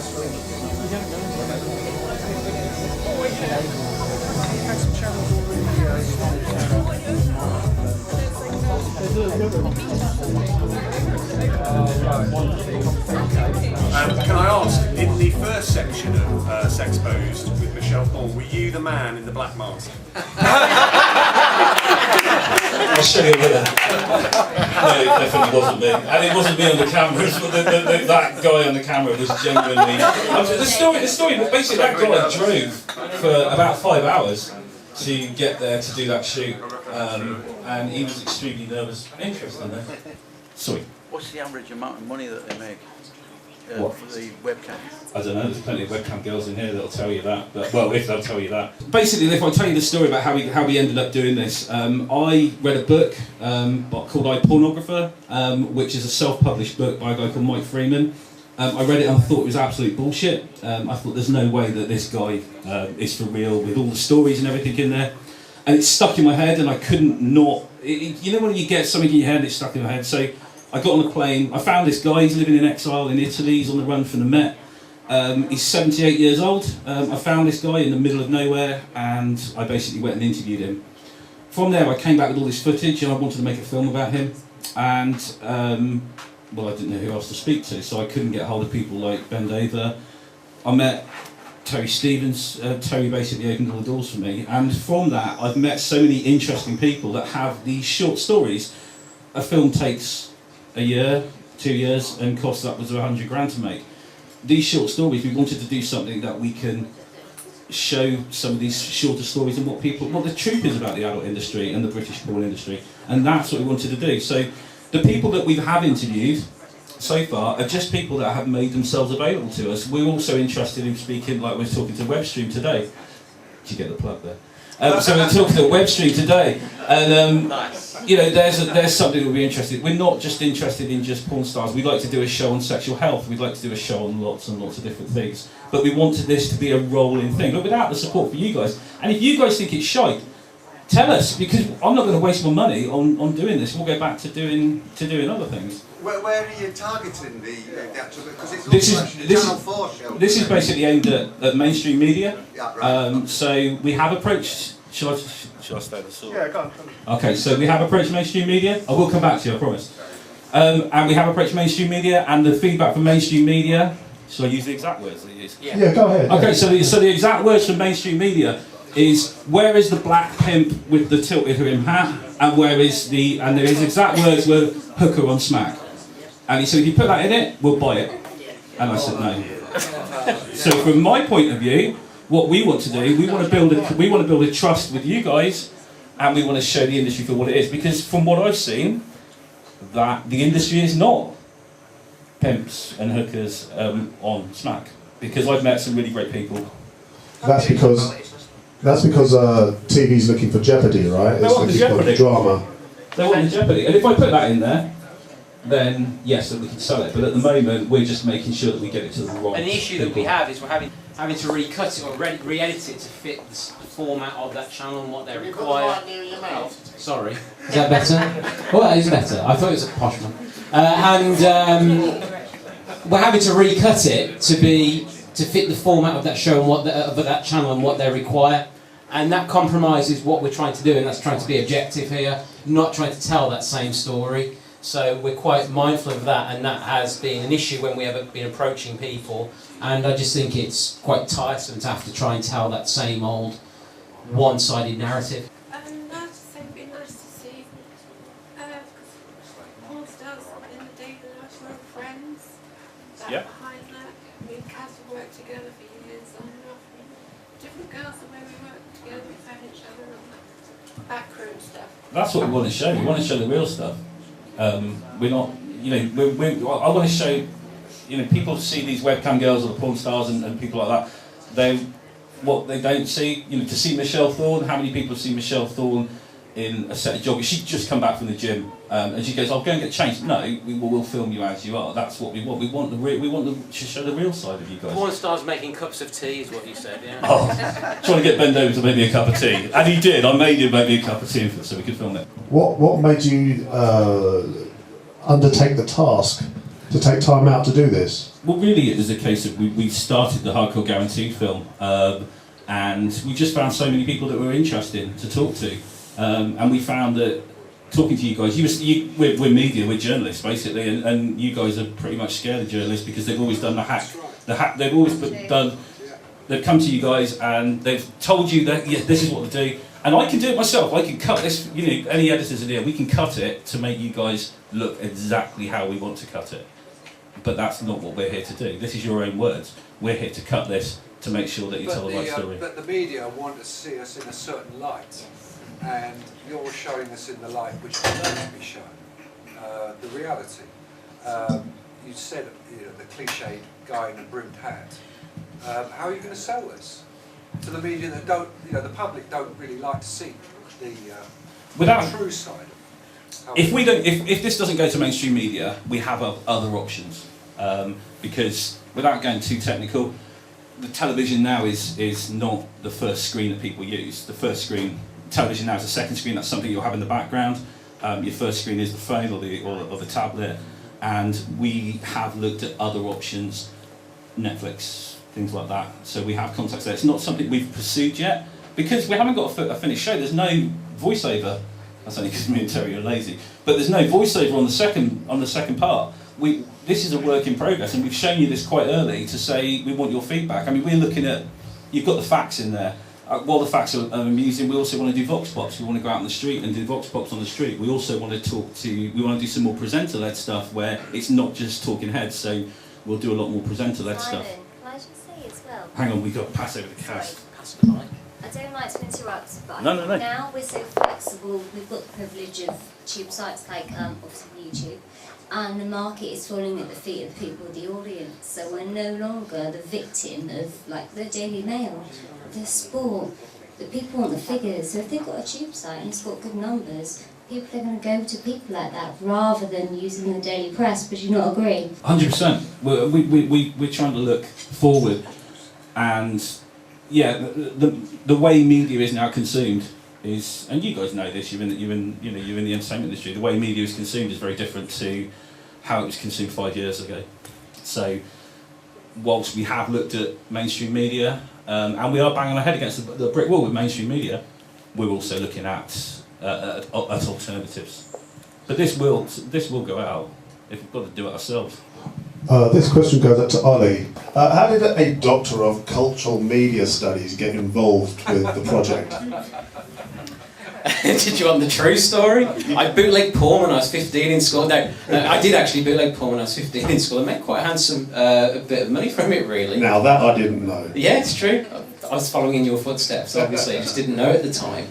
Can I ask, in the first section of Sexposed with Michelle Thorne, were you the man in the black mask? I'll show you later. No, it definitely wasn't me. And it wasn't me on the cameras, but that guy on the camera was genuinely... the story, basically that guy drove for about 5 hours to get there to do that shoot. And he was extremely nervous. Interesting, though. Sorry. What's the average amount of money that they make for the webcam? I don't know, there's plenty of webcam girls in here that'll tell you that. But, well, if they'll tell you that. Basically, if I tell you the story about how we ended up doing this, I read a book called I, Pornographer, which is a self-published book by a guy called Mike Freeman. I read it and I thought it was absolute bullshit. I thought there's no way that this guy is for real with all the stories and everything in there. And it stuck in my head and I couldn't not... you know when you get something in your head and it's stuck in your head? So I got on a plane, I found this guy, he's living in exile in Italy, he's on the run from the Met. He's 78 years old. I found this guy in the middle of nowhere and I basically went and interviewed him. From there I came back with all this footage and I wanted to make a film about him. And, well, I didn't know who else to speak to, so I couldn't get hold of people like Ben Daver. I met Terry Stevens. Terry basically opened all the doors for me. And from that I've met so many interesting people that have these short stories. A film takes a year, 2 years, and costs upwards of 100 grand to make. These short stories, we wanted to do something that we can show some of these shorter stories and what the truth is about the adult industry and the British porn industry, and that's what we wanted to do. So the people that we have interviewed so far are just people that have made themselves available to us. We're also interested in speaking, like we're talking to Webstream today. Did you get the plug there? So we're talking to Webstream today, and you know, there's something that we'll be interested in. We're not just interested in just porn stars. We'd like to do a show on sexual health. We'd like to do a show on lots and lots of different things. But we wanted this to be a rolling thing, but without the support for you guys. And if you guys think it's shite, tell us, because I'm not going to waste my money on doing this. We'll go back to doing other things. Where are you targeting the actual? Because it's Channel 4 show. This is basically aimed at mainstream media. Yeah, right. So we have approached. Shall I stay the sword? Yeah, go on. Okay, so we have approached mainstream media. I will come back to you, I promise. And we have approached mainstream media, and the feedback from mainstream media. Shall I use the exact words that you use? Yeah, go ahead. Okay, so the exact words from mainstream media is, where is the black pimp with the tilted rim hat, and there is exact words were hooker on smack. And he said, if you put that in it, we'll buy it. And I said no. So from my point of view, what we want to do, we want to build a trust with you guys, and we want to show the industry for what it is. Because from what I've seen, that the industry is not pimps and hookers on smack. Because I've met some really great people. That's because TV's looking for jeopardy, right? They want the jeopardy. Drama. They want the jeopardy. And if I put that in there, then yes, we can sell it. But at the moment, we're just making sure that we get it to the right. And the issue that we have is we're having to recut it or re-edit it to fit the format of that channel and what they require. Sorry. Is that better? Well, that is better. I thought it was a posh one. We're having to recut it to fit the format of that show and what of that channel and what they require. And that compromises what we're trying to do, and that's trying to be objective here, not trying to tell that same story. So we're quite mindful of that, and that has been an issue when we have been approaching people. And I just think it's quite tiresome to have to try and tell that same old one-sided narrative. No, to say it'd be nice to see porn stars in the day that were friends. Yeah. Behind that, me and Cass have worked together for years on and off. Different girls, the way we work together, we found each other on the backroom stuff. That's what we want to show. We want to show the real stuff. We're not, you know, I want to show, you know, people see these webcam girls or the porn stars and people like that. What they don't see, you know, to see Michelle Thorne. How many people have seen Michelle Thorne in a set of joggers? She'd just come back from the gym, and she goes, "I'll go and get changed." No, we'll film you as you are. That's what we want. We want to show the real side of you guys. Porn stars making cups of tea is what you said, yeah? Oh, trying to get Ben Daver to make me a cup of tea, and he did. I made him make me a cup of tea so we could film it. What made you undertake the task to take time out to do this? Well, really, it was a case of we started the Hardcore Guaranteed film, and we just found so many people that were interested to talk to, and we found that talking to you guys, we're media, we're journalists basically, and you guys are pretty much scared of journalists because they've always done the hack. They've always done. They've come to you guys and they've told you that this is what to do, and I can do it myself. I can cut this. Any editors in here, we can cut it to make you guys look exactly how we want to cut it. But that's not what we're here to do. This is your own words. We're here to cut this to make sure that you tell the right story. But the media want to see us in a certain light, and you're showing us in the light which we want to be shown. The reality. You said, the cliched guy in a brimmed hat. How are you going to sell this to the media that don't, the public don't really like to see the true side? If this doesn't go to mainstream media, we have other options. Because without going too technical, the television now is not the first screen that people use. The first screen, television now is the second screen. That's something you'll have in the background. Your first screen is the phone or the tablet, and we have looked at other options, Netflix, things like that. So we have contacts there. It's not something we've pursued yet because we haven't got a finished show. There's no voiceover. That's only because me and Terry are lazy. But there's no voiceover on the second part. This is a work in progress, and we've shown you this quite early to say we want your feedback. I mean, we're looking at, you've got the facts in there. While the facts are amusing, we also want to do vox pops. We want to go out on the street and do vox pops on the street. We also want to we want to do some more presenter-led stuff where it's not just talking heads. So we'll do a lot more presenter-led stuff. Can I just say as well? Hang on, we've got to pass over the cast. Pass the mic. I don't like to interrupt, but No. now we're so flexible, we've got the privilege of tube sites like obviously YouTube, and the market is falling at the feet of the people of the audience. So we're no longer the victim of like the Daily Mail, the Sport. The people want the figures. So if they've got a tube site and it's got good numbers, people are going to go to people like that rather than using the daily press. But you not agree? 100%. We're trying to look forward, and yeah, the way media is now consumed is, and you guys know this. You're in the entertainment industry. The way media is consumed is very different to how it was consumed 5 years ago. So, whilst we have looked at mainstream media, and we are banging our head against the brick wall with mainstream media, we're also looking at alternatives. But this will go out if we've got to do it ourselves. This question goes out to Ollie. How did a doctor of cultural media studies get involved with the project? Did you want the true story? I bootlegged porn when I was 15 in school. No, I did actually bootleg porn when I was 15 in school. I made quite a handsome bit of money from it, really. Now that I didn't know. Yeah, it's true. I was following in your footsteps, obviously. I just didn't know at the time.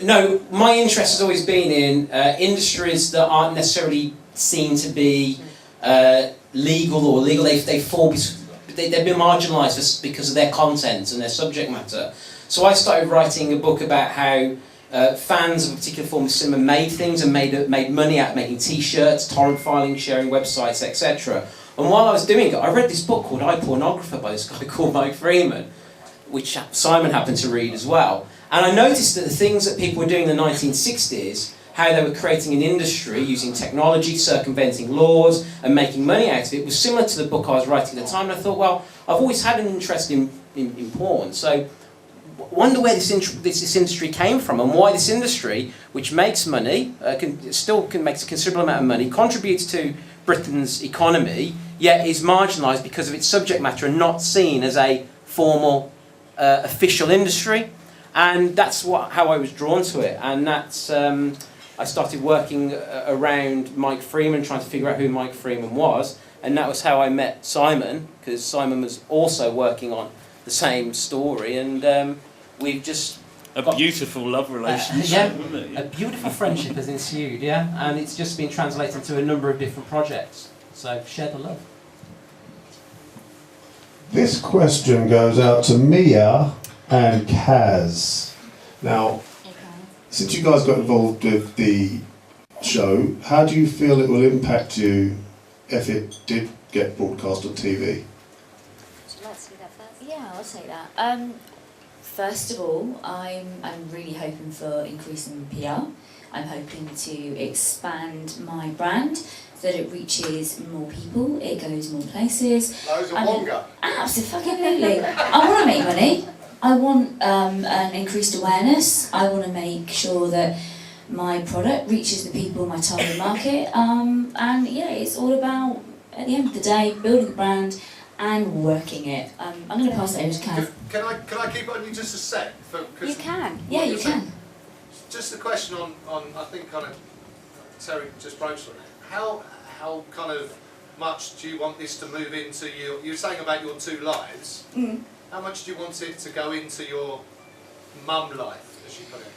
No, my interest has always been in industries that aren't necessarily seen to be legal or legal. They fall, they've been marginalised because of their content and their subject matter. So I started writing a book about how fans of a particular form of cinema made things and made money out of making T-shirts, torrent filing, sharing websites, etc. And while I was doing it, I read this book called I, Pornographer by this guy called Mike Freeman, which Simon happened to read as well. And I noticed that the things that people were doing in the 1960s, how they were creating an industry using technology, circumventing laws, and making money out of it, was similar to the book I was writing at the time. And I thought, well, I've always had an interest in porn, so wonder where this industry came from and why this industry, which makes money, still makes a considerable amount of money, contributes to Britain's economy, yet is marginalised because of its subject matter and not seen as a formal, official industry. And that's how I was drawn to it. And that's I started working around Mike Freeman, trying to figure out who Mike Freeman was. And that was how I met Simon, because Simon was also working on the same story. And we've just a beautiful love relationship. Yeah, a beautiful friendship has ensued, yeah. And it's just been translated into a number of different projects. So share the love. This question goes out to Mia and Kaz. Now, since you guys got involved with the show, how do you feel it will impact you if it did get broadcast on TV? Would you like to do that first? Yeah, I'll take that. First of all, I'm really hoping for increasing PR. I'm hoping to expand my brand that it reaches more people, it goes more places. Loads of wonga. Absolutely. I want to make money. I want an increased awareness. I want to make sure that my product reaches the people in my target market. And yeah, it's all about, at the end of the day, building the brand and working it. I'm going to pass it over to Kaz. Can I keep on you just a sec? You can. Yeah, you can. Just a question on I think kind of Terry just broached on it. How kind of much do you want this to move into you're saying about your two lives? Mm. How much do you want it to go into your mum life, as you put it?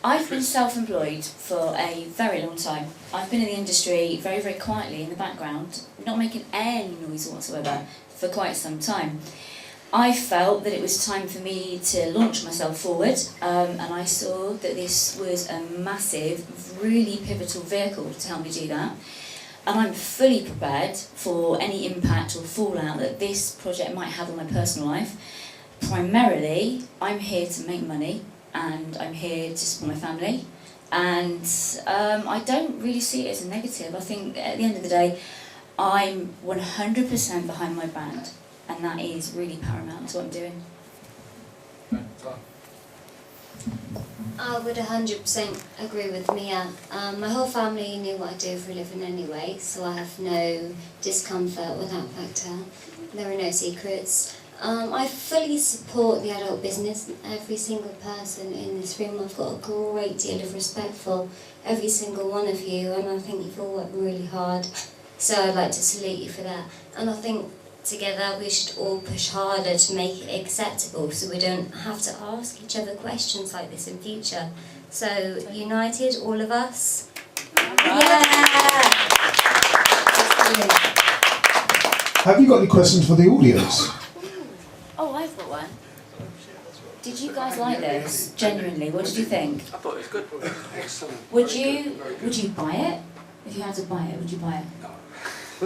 I've been self-employed for a very long time. I've been in the industry very, very quietly in the background, not making any noise whatsoever for quite some time. I felt that it was time for me to launch myself forward, and I saw that this was a massive, really pivotal vehicle to help me do that. And I'm fully prepared for any impact or fallout that this project might have on my personal life. Primarily, I'm here to make money, and I'm here to support my family. And I don't really see it as a negative. I think at the end of the day, I'm 100% behind my brand. And that is really paramount to what I'm doing. I would 100% agree with Mia. My whole family knew what I do for a living anyway, so I have no discomfort with that factor. There are no secrets. I fully support the adult business. Every single person in this room, I've got a great deal of respect for every single one of you, and I think you've all worked really hard. So I'd like to salute you for that. And I think together we should all push harder to make it acceptable so we don't have to ask each other questions like this in future. So united, all of us. Yeah! Have you got any questions for the audience? Oh, I've got one. Did you guys like this? Genuinely, what did you think? I thought it was good. Excellent. Would you buy it? If you had to buy it, would you buy it? No.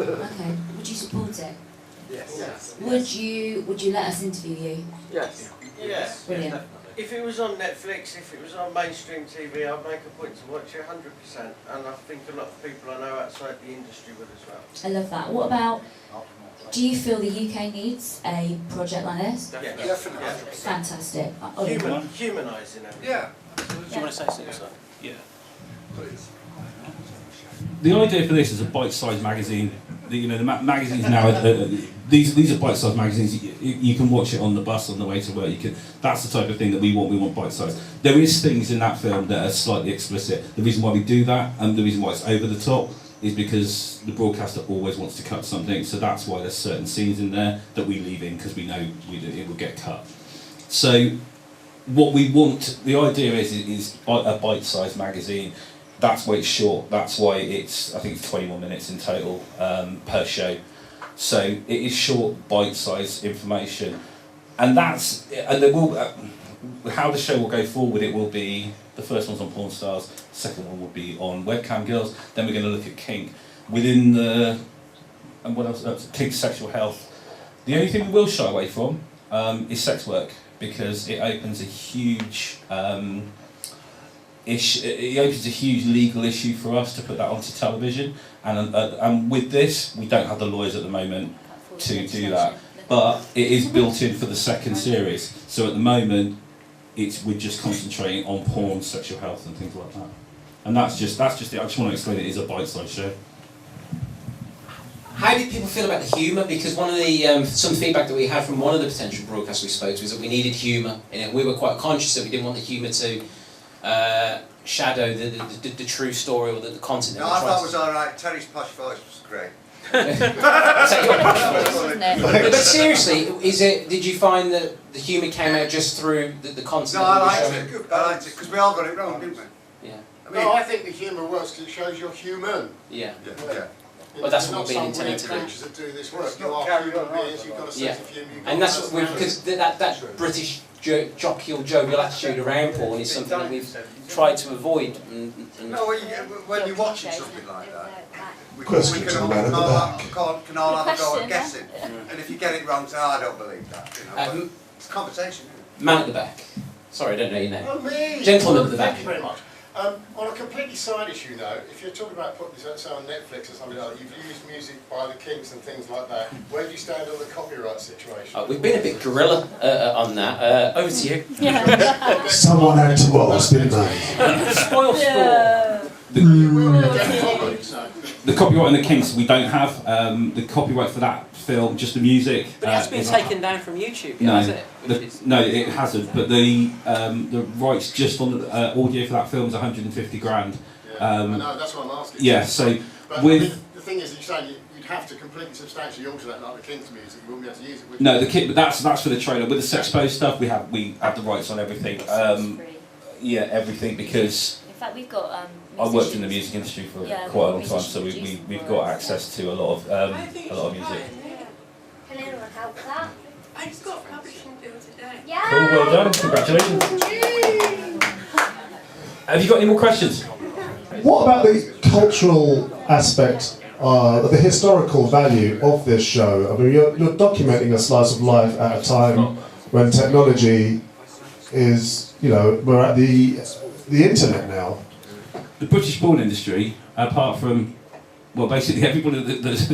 Okay. Would you support it? Yes. Would you let us interview you? Yes. Yeah. Brilliant. If it was on Netflix, if it was on mainstream TV, I'd make a point to watch it 100%. And I think a lot of people I know outside the industry would as well. I love that. What about, do you feel the UK needs a project like this? Definitely. Definitely. Fantastic. Humanising everything. Yeah. Do you want to say something, sir? Yeah. Please. The idea for this is a bite-sized magazine. The magazines now. These are bite-sized magazines. You can watch it on the bus on the way to work. That's the type of thing that we want. We want bite-sized. There is things in that film that are slightly explicit. The reason why we do that, and the reason why it's over the top, is because the broadcaster always wants to cut something. So that's why there's certain scenes in there that we leave in because we know it will get cut. So what we want, the idea is a bite-sized magazine. That's why it's short. That's why I think it's 21 minutes in total per show. So it is short, bite-sized information, and there will how the show will go forward. It will be the first one's on porn stars, the second one will be on webcam girls. Then we're going to look at kink within and what else? Kink, sexual health. The only thing we will shy away from is sex work because it opens a huge. It opens a huge legal issue for us to put that onto television, and with this, we don't have the lawyers at the moment to do that. But it is built in for the second series. So at the moment, we're just concentrating on porn, sexual health, and things like that. And that's just it. I just want to explain it is a bite-sized show. How did people feel about the humour? Because one of the some feedback that we had from one of the potential broadcasts we spoke to was that we needed humour in it. We were quite conscious that we didn't want the humour to shadow the true story or the content. No, I thought it was alright. Terry's posh voice was great. But seriously, did you find that the humour came out just through the content? No, I liked it because we all got it wrong, didn't we? Yeah. I think the humour works because it shows you're human. Yeah. Yeah. Well, that's what we've been intending intending to do. creatures that do this work. You are human beings. You've got a sense of humour. And that's what because that British jocular jovial attitude around porn is something that we've tried to avoid. No, when you're watching something like that, we can all have a go at guessing. And if you get it wrong, say, I don't believe that. But it's conversation. Man at the back. Sorry, I don't know your name. Me. Gentleman at the back. Thank you very much. On a completely side issue though, if you're talking about putting this on Netflix or something like that, you've used music by the Kinks and things like that, where do you stand on the copyright situation? We've been a bit guerrilla on that. Over to you. Someone had to ask, didn't they? Spoil sport. The copyright on the Kinks we don't have. The copyright for that film, just the music. But it has been taken down from YouTube, no, has it? No, it hasn't. But the rights just on the audio for that film is 150 grand. I know, that's what I'm asking. Yeah, so but with... I mean, the thing is, you're saying you'd have to completely substantially alter that, like the Kinks music, you wouldn't be able to use it, would you? No, but that's for the trailer. With the Sexposed stuff, we have the rights on everything. Yeah, everything, because... In fact, we've got... I worked in the music industry for quite a long time, so we've got access to a lot of music. Can anyone help with that? I just got a publishing deal today. Yeah! Cool, well done, congratulations. Have you got any more questions? What about the cultural aspect, the historical value of this show? I mean, you're documenting a slice of life at a time when technology is, we're at the internet now. The British porn industry, apart from, well, basically everybody that is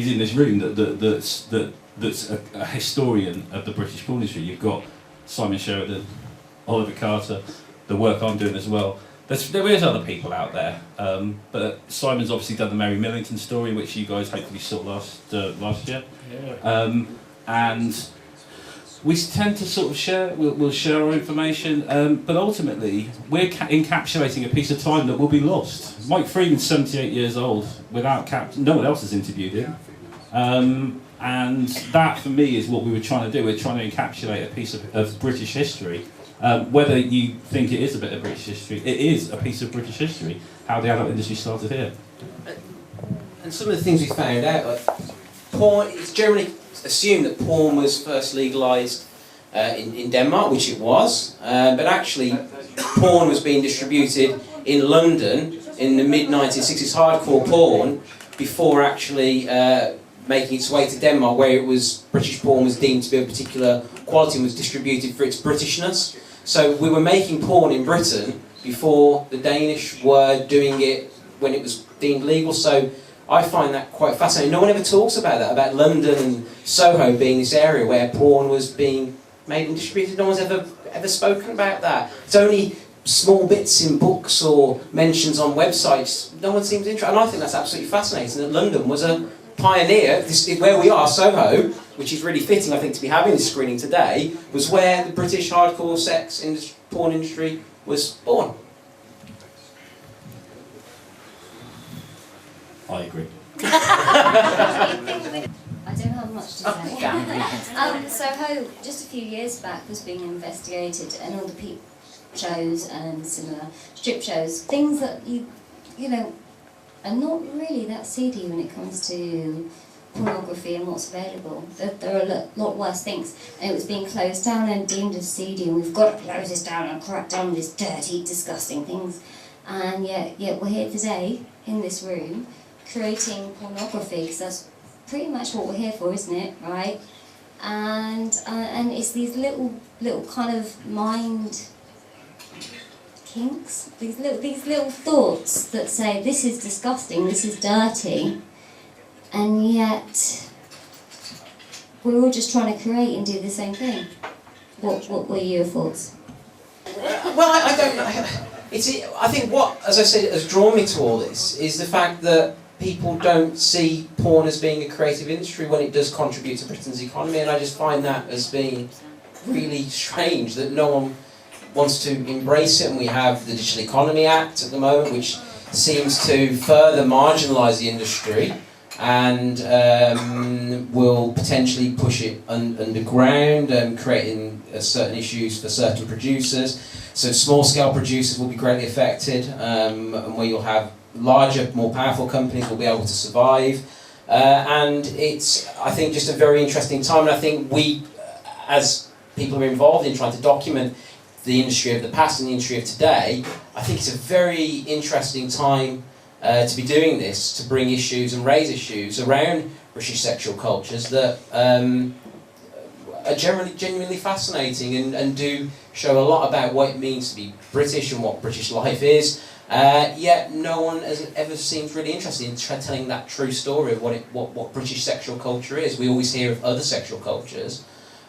in this room that's a historian of the British porn industry. You've got Simon Sheridan, Oliver Carter, the work I'm doing as well. There is other people out there, but Simon's obviously done the Mary Millington story, which you guys hopefully saw last year. Yeah. And we tend to sort of share, we'll share our information, but ultimately we're encapsulating a piece of time that will be lost. Mike Freeman's 78 years old, no one else has interviewed him. And that for me is what we were trying to do. We're trying to encapsulate a piece of British history. Whether you think it is a bit of British history, it is a piece of British history, how the adult industry started here. And some of the things we found out, like porn, it's generally assumed that porn was first legalised in Denmark, which it was, but actually porn was being distributed in London in the mid-1960s, hardcore porn, before actually making its way to Denmark, where British porn was deemed to be of particular quality and was distributed for its Britishness. So we were making porn in Britain before the Danish were doing it when it was deemed legal. So I find that quite fascinating. No one ever talks about that, about London and Soho being this area where porn was being made and distributed. No one's ever spoken about that. It's only small bits in books or mentions on websites. No one seems interested. And I think that's absolutely fascinating, that London was a pioneer. Where we are, Soho, which is really fitting, I think, to be having this screening today, was where the British hardcore sex porn industry was born. I agree. I don't have much to say. Soho, just a few years back, was being investigated, and all the peep shows and similar strip shows, things that you know, are not really that seedy when it comes to pornography and what's available. There are a lot worse things, and it was being closed down and deemed as seedy, and we've got to close this down and crack down on these dirty, disgusting things. And yet we're here today in this room creating pornography, because that's pretty much what we're here for, isn't it? Right? And it's these little kind of mind kinks, these little thoughts that say this is disgusting, this is dirty, and yet we're all just trying to create and do the same thing. What were your thoughts? Well, I don't know. I think what, as I said, has drawn me to all this is the fact that people don't see porn as being a creative industry when it does contribute to Britain's economy, and I just find that as being really strange that no one wants to embrace it. And we have the Digital Economy Act at the moment, which seems to further marginalise the industry and will potentially push it underground, creating certain issues for certain producers. So small-scale producers will be greatly affected, and where you'll have larger, more powerful companies will be able to survive. And it's, I think, just a very interesting time. And I think we, as people who are involved in trying to document the industry of the past and the industry of today, I think it's a very interesting time to be doing this, to bring issues and raise issues around British sexual cultures that are genuinely fascinating and do show a lot about what it means to be British and what British life is. Yet no one has ever seems really interested in telling that true story of what British sexual culture is. We always hear of other sexual cultures,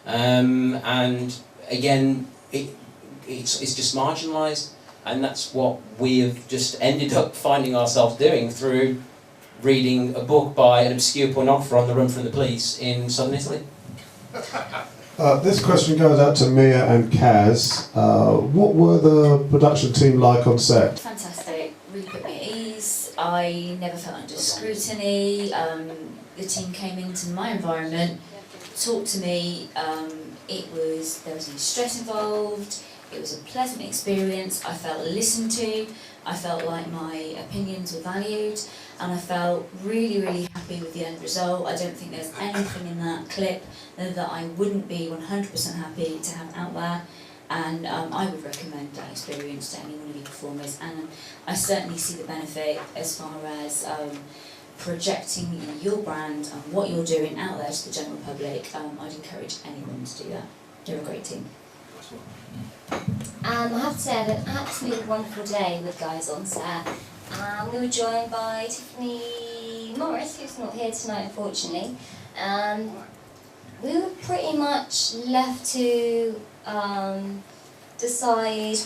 and again, it's just marginalised, and that's what we have just ended up finding ourselves doing through reading a book by an obscure pornographer on the run from the police in southern Italy. This question goes out to Mia and Kaz. What were the production team like on set? Fantastic, really put me at ease. I never felt under scrutiny. The team came into my environment, talked to me. There was no stress involved. It was a pleasant experience. I felt listened to. I felt like my opinions were valued, and I felt really, really happy with the end result. I don't think there's anything in that clip that I wouldn't be 100% happy to have out there, and I would recommend that experience to any one of you performers, and I certainly see the benefit as far as projecting your brand and what you're doing out there to the general public. I'd encourage anyone to do that. You're a great team. I have to say I had an absolutely wonderful day with guys on set. We were joined by Tiffany Morris, who's not here tonight unfortunately. We were pretty much left to decide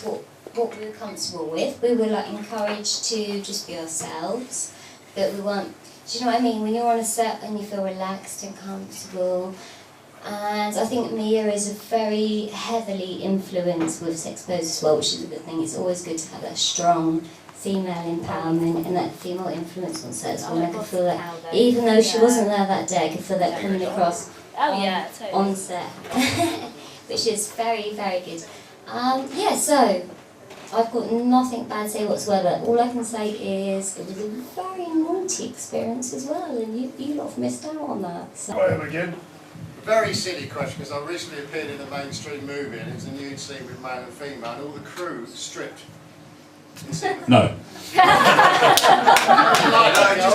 what we were comfortable with. We were like encouraged to just be ourselves, but we weren't, do you know what I mean? When you're on a set and you feel relaxed and comfortable. And I think Mia is very heavily influenced with Sexposed as well, which is a good thing. It's always good to have that strong female empowerment and that female influence on set as well. And I could feel that, even though she wasn't there that day, I could feel that coming across on set, which is very, very good. So I've got nothing bad to say whatsoever. All I can say is it was a very naughty experience as well, and you lot have missed out on that. So. Again. Very silly question, because I recently appeared in a mainstream movie and it was a nude scene with male and female and all the crew stripped. No. Just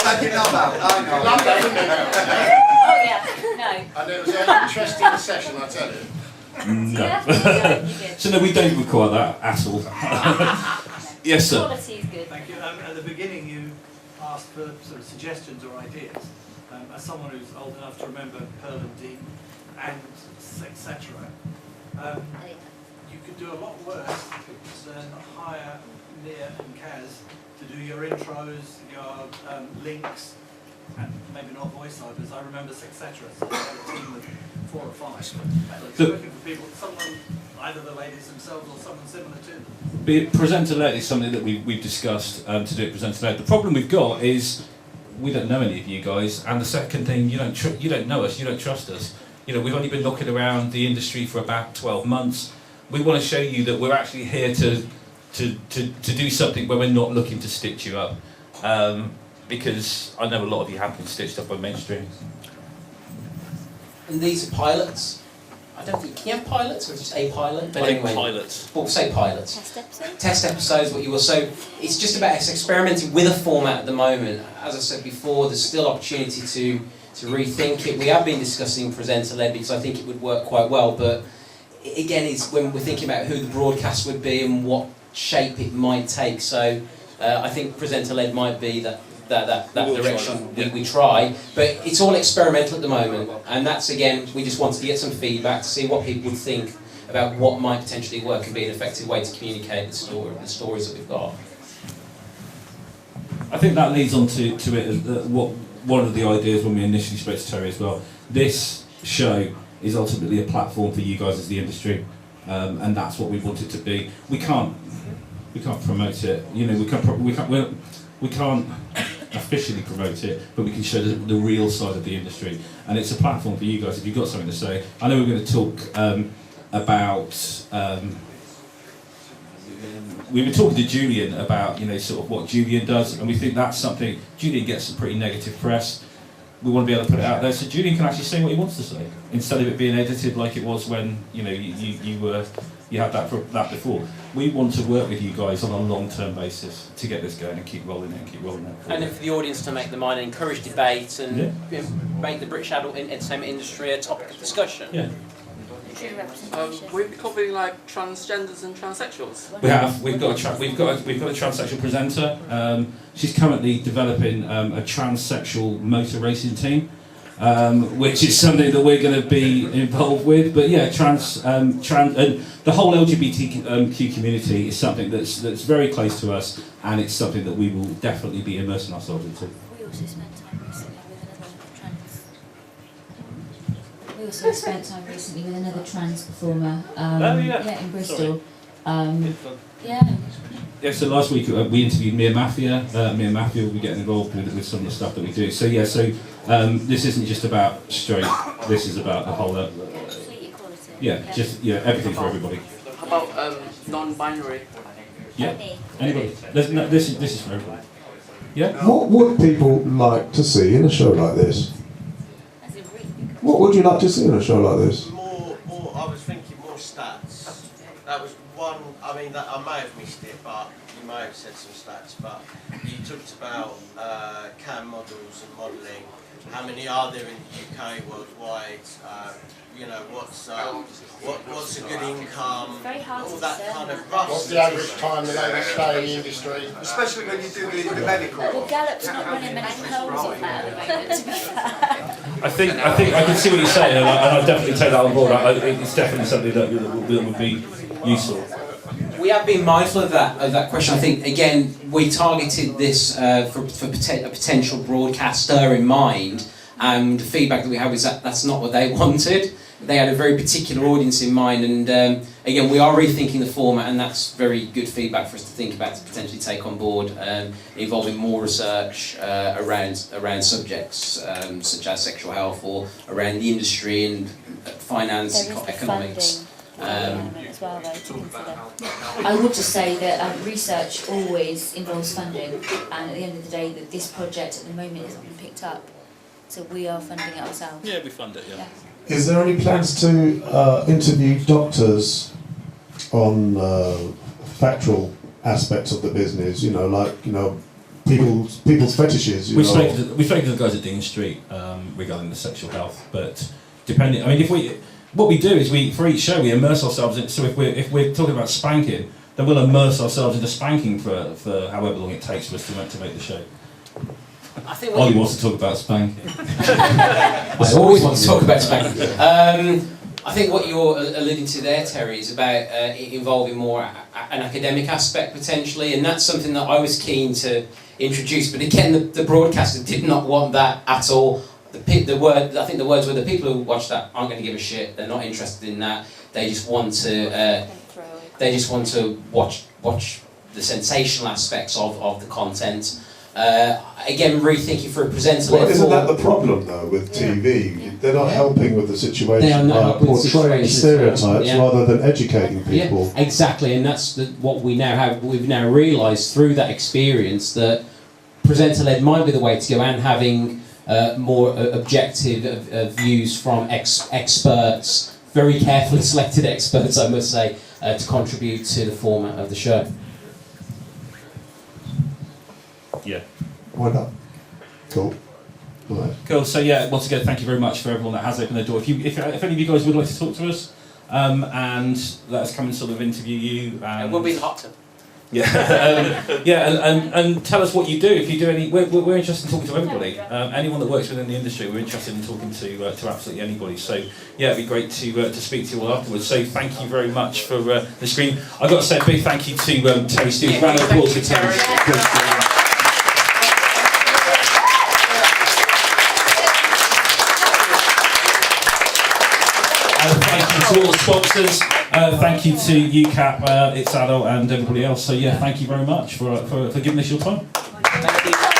had your knob out. Oh yeah, no. And it was an interesting session, I tell you. No. So no, we don't require that at all. Yes, sir. Quality is good. Thank you. At the beginning you asked for sort of suggestions or ideas. As someone who's old enough to remember Pearl and Dean and etc., you could do a lot worse than hire Mia and Kaz to do your intros, your links, and maybe not voiceovers. I remember etc. So I had a team of 4 or 5. So looking for people, someone, either the ladies themselves or someone similar to them. Be it presenter-led is something that we've discussed to do it presenter-led. The problem we've got is we don't know any of you guys, and the second thing, you don't know us, you don't trust us. You know, we've only been knocking around the industry for about 12 months. We want to show you that we're actually here to do something where we're not looking to stitch you up, because I know a lot of you have been stitched up by mainstream. And these are pilots. I don't think, can you have pilots or just a pilot? But anyway, pilots. Well, say pilots. Test episode? Test episodes, what you will. So it's just about experimenting with a format at the moment. As I said before, there's still opportunity to rethink it. We have been discussing presenter-led because I think it would work quite well, but again, it's when we're thinking about who the broadcast would be and what shape it might take. So I think presenter-led might be that direction we try, but it's all experimental at the moment, and that's, again, we just wanted to get some feedback to see what people would think about what might potentially work and be an effective way to communicate the stories that we've got. I think that leads on to it, one of the ideas when we initially spoke to Terry as well. This show is ultimately a platform for you guys as the industry, and that's what we want it to be. We can't promote it, you know, we can't officially promote it, but we can show the real side of the industry, and it's a platform for you guys if you've got something to say. I know we're going to talk about. We were talking to Julian about, you know, sort of what Julian does, and we think that's something. Julian gets some pretty negative press. We want to be able to put it out there so Julian can actually say what he wants to say instead of it being edited like it was when, you know, you had that before. We want to work with you guys on a long-term basis to get this going and keep rolling it and keep rolling it. And for the audience to make the mind and encourage debate and make the British adult entertainment industry a topic of discussion. Yeah. True representation. We've been covering like transgenders and transsexuals. We have. We've got a transsexual presenter. She's currently developing a transsexual motor racing team, which is something that we're going to be involved with. But yeah, and the whole LGBTQ community is something that's very close to us, and it's something that we will definitely be immersing ourselves into. We also spent time recently with another trans performer. In Bristol. Yeah, so last week we interviewed Mia Mafia. Mia Mafia will be getting involved with some of the stuff that we do. So yeah, this isn't just about straight. This is about the whole. Everything for everybody. How about non-binary? Yeah, anybody. This is for everybody. Yeah. What would people like to see in a show like this? What would you like to see in a show like this? More. I was thinking more stats. That was one. I mean, that I may have missed it, but you may have said some stats. But you talked about cam models and modelling. How many are there in the UK worldwide? What's a good income? All that kind of rough. What's the average time the ladies stay in the industry? Especially when you do the medical. Well, Gallup's not running many polls on that at the moment, to be fair. I think I can see what you're saying, and I definitely take that on board. It's definitely something that would be useful. We have been mindful of that question. I think again we targeted this for a potential broadcaster in mind, and the feedback that we have is that that's not what they wanted. They had a very particular audience in mind, and again we are rethinking the format, and that's very good feedback for us to think about to potentially take on board, involving more research around subjects such as sexual health or around the industry and finance, economics. As well, though, to consider. I would just say that research always involves funding, and at the end of the day, that this project at the moment isn't being picked up, so we are funding it ourselves. Yeah, we fund it. Yeah. Is there any plans to interview doctors on factual aspects of the business? People's fetishes. We've spoken to the guys at Dean Street regarding the sexual health, but depending. I mean, what we do is for each show we immerse ourselves in. So if we're talking about spanking, then we'll immerse ourselves into spanking for however long it takes for us to make the show. I think Ollie wants to talk about spanking. I always want to talk about spanking. I think what you're alluding to there, Terry, is about involving more an academic aspect potentially, and that's something that I was keen to introduce. But again, the broadcaster did not want that at all. I think the words were the people who watch that aren't going to give a shit. They're not interested in that. They just want to. They just want to watch the sensational aspects of the content. Again, rethinking for a presenter. Well, isn't that the problem though with TV? Yeah. They're not helping with the situation. They are not portraying stereotypes rather than educating people. Yeah, exactly, and that's what we now have. We've now realised through that experience that presenter-led might be the way to go, and having more objective views from experts, very carefully selected experts, I must say, to contribute to the format of the show. Yeah. Why not? Cool. Right. Cool. So yeah, once again, thank you very much for everyone that has opened their door. If any of you guys would like to talk to us, and let us come and sort of interview you. And we'll be in the hot tub. Yeah. And tell us what you do. If you do any, we're interested in talking to everybody. Anyone that works within the industry, we're interested in talking to absolutely anybody. So yeah, it'd be great to speak to you all afterwards. So thank you very much for the screen. I've got to say a big thank you to Terry Stewart. Round of applause for Terry. Thank you to all the sponsors. Thank you to UCAP, It's Adult, and everybody else. So yeah, thank you very much for giving us your time. Thank you.